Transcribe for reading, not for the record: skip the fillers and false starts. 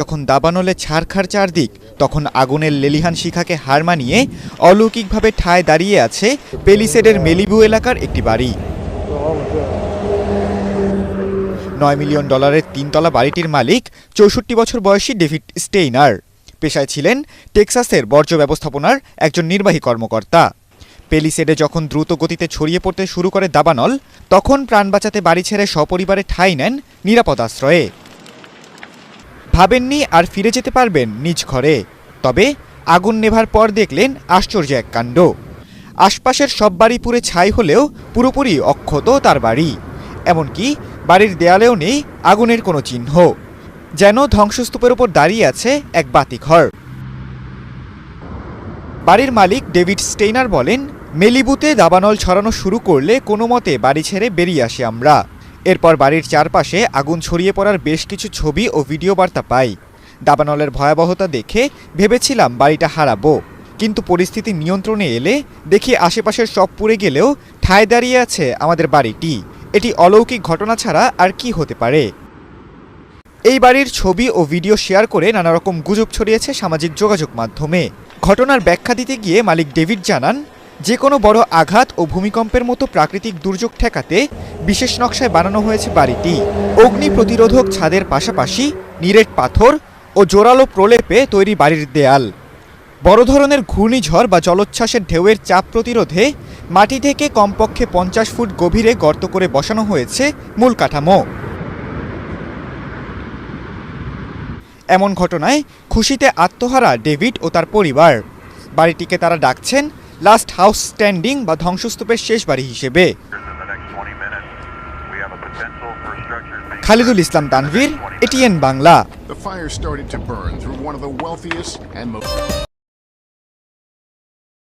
যখন দাবানলে ছারখার চারদিক, তখন আগুনের লেলিহান শিখাকে হার মানিয়ে অলৌকিকভাবে ঠায় দাঁড়িয়ে আছে পেলিসেডের মেলিবু এলাকার একটি বাড়ি। $9 মিলিয়ন তিনতলা বাড়িটির মালিক 64 বছর বয়সী ডেভিড স্টেইনার। পেশায় ছিলেন টেক্সাসের বর্জ্য ব্যবস্থাপনার একজন নির্বাহী কর্মকর্তা। পেলিসেডে যখন দ্রুত গতিতে ছড়িয়ে পড়তে শুরু করে দাবানল, তখন প্রাণ বাঁচাতে বাড়ি ছেড়ে সপরিবারে ঠাঁই নেন নিরাপদ আশ্রয়ে। ভাবেননি আর ফিরে যেতে পারবেন নিজ ঘরে, তবে আগুন নেভার পর দেখলেন আশ্চর্য এক কাণ্ড। আশপাশের সব বাড়ি পুড়ে ছাই হলেও পুরোপুরি অক্ষত তার বাড়ি। এমনকি বাড়ির দেয়ালেও নেই আগুনের কোনো চিহ্ন, যেন ধ্বংসস্তূপের ওপর দাঁড়িয়ে আছে এক বাতিঘর। বাড়ির মালিক ডেভিড স্টেইনার বলেন, মেলিবুতে দাবানল ছড়ানো শুরু করলে কোনো মতে বাড়ি ছেড়ে বেরিয়ে আসি আমরা। এরপর বাড়ির চারপাশে আগুন ছড়িয়ে পড়ার বেশ কিছু ছবি ও ভিডিও বার্তা পাই। দাবানলের ভয়াবহতা দেখে ভেবেছিলাম বাড়িটা হারাবো, কিন্তু পরিস্থিতি নিয়ন্ত্রণে এলে দেখি আশেপাশের সব পুড়ে গেলেও ঠায় দাঁড়িয়ে আছে আমাদের বাড়িটি। এটি অলৌকিক ঘটনা ছাড়া আর কি হতে পারে। এই বাড়ির ছবি ও ভিডিও শেয়ার করে নানা রকম গুজব ছড়িয়েছে সামাজিক যোগাযোগ মাধ্যমে। ঘটনার ব্যাখ্যা দিতে গিয়ে মালিক ডেভিড জানান, যে কোনো বড় আঘাত ও ভূমিকম্পের মতো প্রাকৃতিক দুর্যোগ ঠেকাতে বিশেষ নকশায় বানানো হয়েছে বাড়িটি। অগ্নি প্রতিরোধক ছাদের পাশাপাশি নিরেট পাথর ও জোরালো প্রলেপে তৈরি বাড়ির দেয়াল। বড় ধরনের ঘূর্ণিঝড় বা জলোচ্ছ্বাসের ঢেউয়ের চাপ প্রতিরোধে মাটি থেকে কমপক্ষে 50 ফুট গভীরে গর্ত করে বসানো হয়েছে মূল কাঠামো। এমন ঘটনায় খুশিতে আত্মহারা ডেভিড ও তার পরিবার। বাড়িটিকে তারা ডাকছেন লাস্ট হাউস স্ট্যান্ডিং বা ধ্বংসস্তূপের শেষ বাড়ি হিসেবে। খালিদুল ইসলাম তানভীর, এটিএন বাংলা।